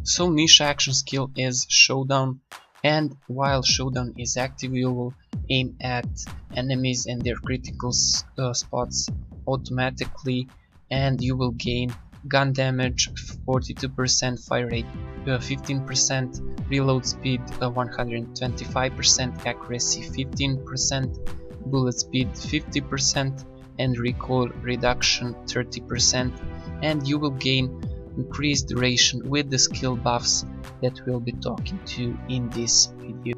So Nisha action skill is Showdown, and while Showdown is active you will aim at enemies and their critical spots automatically, and you will gain gun damage 42%, fire rate 15%, reload speed 125%, accuracy 15%, bullet speed 50%, and recoil reduction 30%, and you will gain increased duration with the skill buffs that we'll be talking to in this video.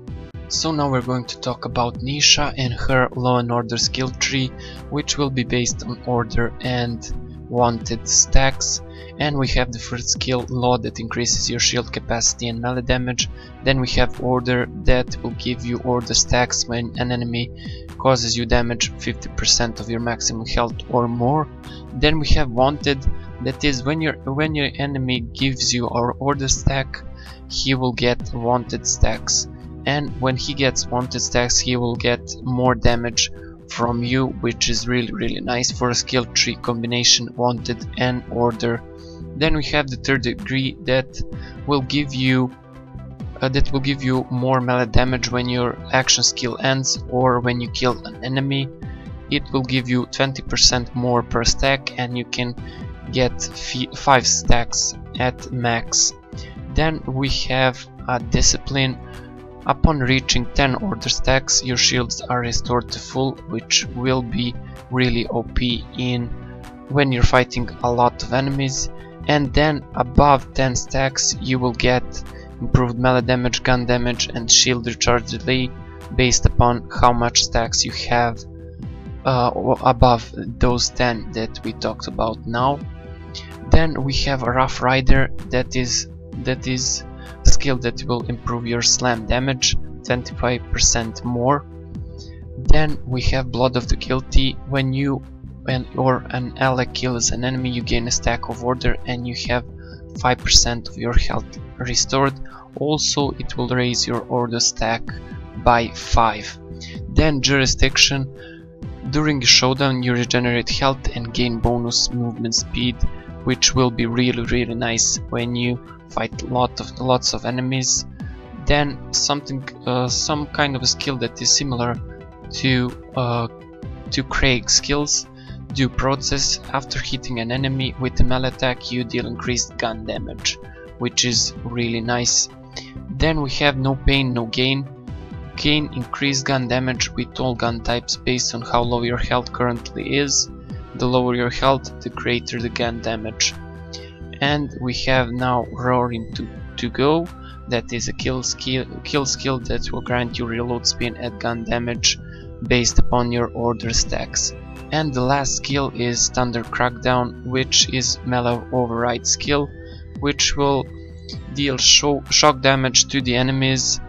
So now we're going to talk about Nisha and her Law and Order skill tree, which will be based on order and wanted stacks. And we have the first skill, Law, that increases your shield capacity and melee damage. Then we have Order, that will give you order stacks when an enemy causes you damage 50% of your maximum health or more. Then we have Wanted, that is when your enemy gives you our order stack, he will get wanted stacks, and when he gets wanted stacks he will get more damage from you, which is really nice for a skill tree combination, wanted and order. Then we have the third degree, that will give you more melee damage when your action skill ends or when you kill an enemy. It will give you 20% more per stack, and you can get 5 stacks at max. Then we have a discipline. Upon reaching 10 order stacks, your shields are restored to full, which will be really OP when you're fighting a lot of enemies. And then above 10 stacks you will get improved melee damage, gun damage, and shield recharge delay based upon how much stacks you have above those 10 that we talked about now. Then we have a Rough Rider, that is a skill that will improve your slam damage 25% more. Then we have Blood of the Guilty. When you or an ally kills an enemy, you gain a stack of order and you have 5% of your health restored. Also, it will raise your order stack by 5. Then Jurisdiction. During a showdown you regenerate health and gain bonus movement speed, which will be really nice when you fight lots of enemies. Then some kind of a skill that is similar to Craig's skills. Due Process. After hitting an enemy with a melee attack you deal increased gun damage, which is really nice. Then we have No Pain No Gain. Gain increased gun damage with all gun types based on how low your health currently is. The lower your health, the greater the gun damage. And we have now Roaring to Go, that is a kill skill that will grant you reload speed and gun damage based upon your order stacks. And the last skill is Thunder Crackdown, which is melee override skill, which will deal shock damage to the enemies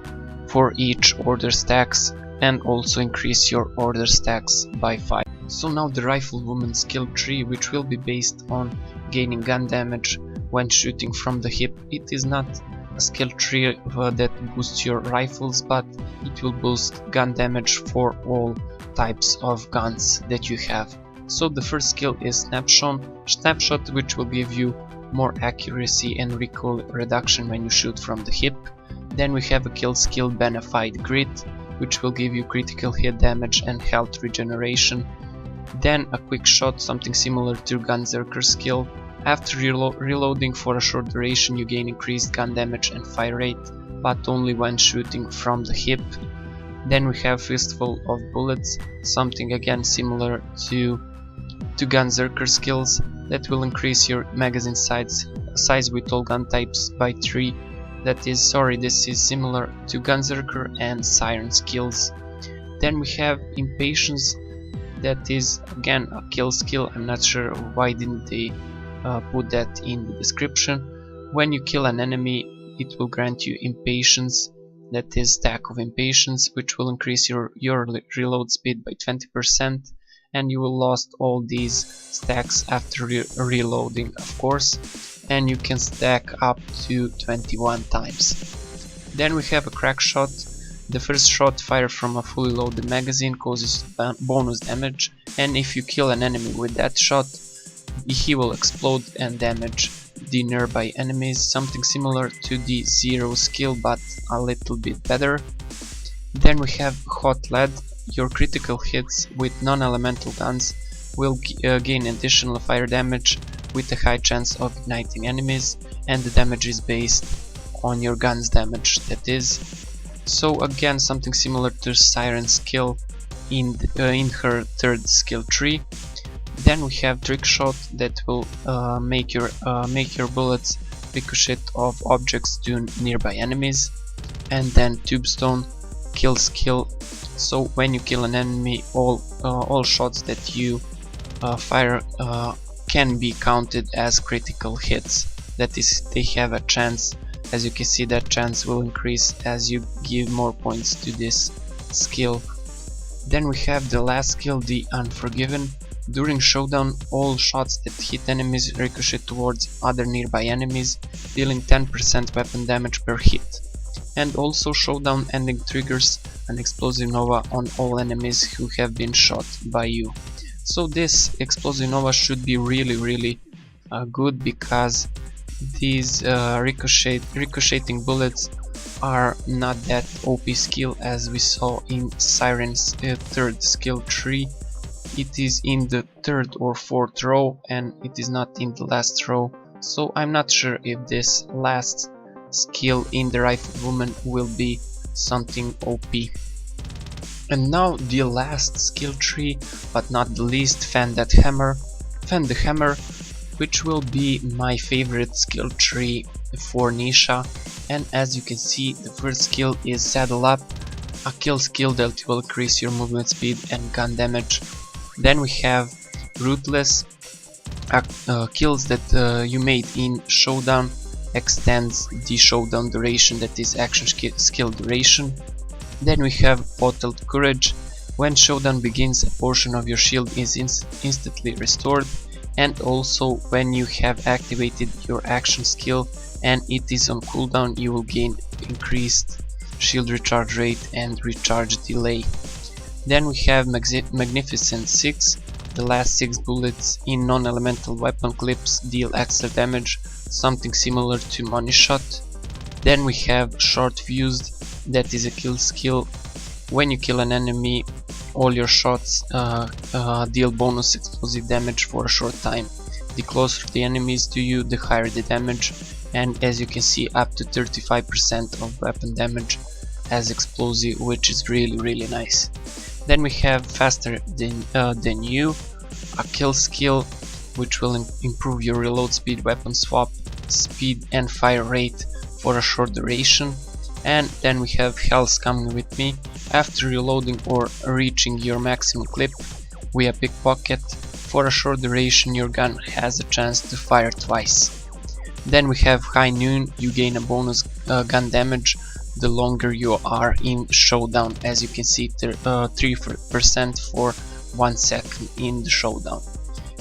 for each order stacks and also increase your order stacks by 5. So now the Riflewoman skill tree, which will be based on gaining gun damage when shooting from the hip. It is not a skill tree that boosts your rifles, but it will boost gun damage for all types of guns that you have. So the first skill is Snapshot, which will give you more accuracy and recoil reduction when you shoot from the hip. Then we have a kill skill, Benefied Grit, which will give you critical hit damage and health regeneration. Then a Quick Shot, something similar to Gunzerker's skill. After reloading for a short duration you gain increased gun damage and fire rate, but only when shooting from the hip. Then we have Fistful of Bullets, something again similar to Gunzerker skills, that will increase your magazine size with all gun types by 3. This is similar to Gunzerker and Siren skills. Then we have Impatience, that is again a kill skill. I'm not sure why didn't they put that in the description. When you kill an enemy it will grant you Impatience, that is stack of Impatience, which will increase your reload speed by 20%, and you will lost all these stacks after reloading, of course, and you can stack up to 21 times. Then we have a Crack Shot. The first shot fired from a fully loaded magazine causes bonus damage, and if you kill an enemy with that shot he will explode and damage the nearby enemies, something similar to the zero skill but a little bit better. Then we have hot lead. Your critical hits with non-elemental guns will gain additional fire damage with a high chance of igniting enemies, and the damage is based on your gun's damage, that is. So again, something similar to Siren's skill in her third skill tree. Then we have trick shot that will make your bullets ricochet off objects to nearby enemies, and then tombstone kill skill. So when you kill an enemy, all shots that you fire can be counted as critical hits. That is, they have a chance. As you can see, that chance will increase as you give more points to this skill. Then we have the last skill, the Unforgiven. During Showdown, all shots that hit enemies ricochet towards other nearby enemies, dealing 10% weapon damage per hit. And also Showdown ending triggers an explosive nova on all enemies who have been shot by you. So this explosive nova should be really good, because these ricocheting bullets are not that OP skill as we saw in Siren's third skill tree. It is in the third or fourth row and it is not in the last row, so I'm not sure if this last skill in the Riflewoman will be something OP. And now the last skill tree, but not the least, Fan the Hammer, which will be my favorite skill tree for Nisha. And as you can see, the first skill is Saddle Up, a kill skill that will increase your movement speed and gun damage. Then we have Ruthless, kills that you made in Showdown extends the Showdown duration, that is action skill duration. Then we have Bottled Courage. When Showdown begins, a portion of your shield is instantly restored, and also when you have activated your action skill and it is on cooldown, you will gain increased shield recharge rate and recharge delay. Then we have Magnificent 6. The last 6 bullets in non-elemental weapon clips deal extra damage, something similar to Money Shot. Then we have Short Fused, that is a kill skill. When you kill an enemy, all your shots deal bonus explosive damage for a short time. The closer the enemy is to you, the higher the damage, and as you can see, up to 35% of weapon damage as explosive, which is really nice. Then we have Faster Than You, a kill skill which will improve your reload speed, weapon swap speed and fire rate for a short duration. And then we have Hell's Coming With Me. After reloading or reaching your maximum clip via pickpocket, for a short duration your gun has a chance to fire twice. Then we have High Noon. You gain a bonus gun damage the longer you are in Showdown. As you can see, 3% for 1 second in the Showdown.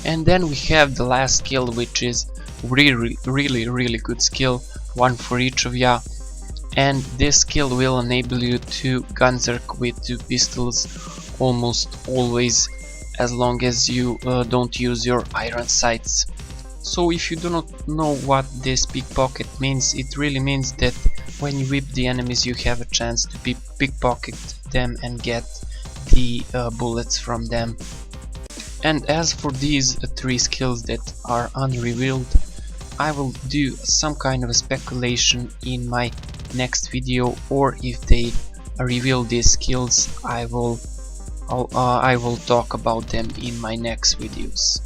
And then we have the last skill, which is really good skill, one for each of ya. And this skill will enable you to gunzerk with 2 pistols almost always, as long as you don't use your iron sights. So if you do not know what this pickpocket means, it really means that when you whip the enemies you have a chance to pickpocket them and get the bullets from them. And as for these 3 skills that are unrevealed, I will do some kind of a speculation in my next video, or if they reveal these skills, I will talk about them in my next videos.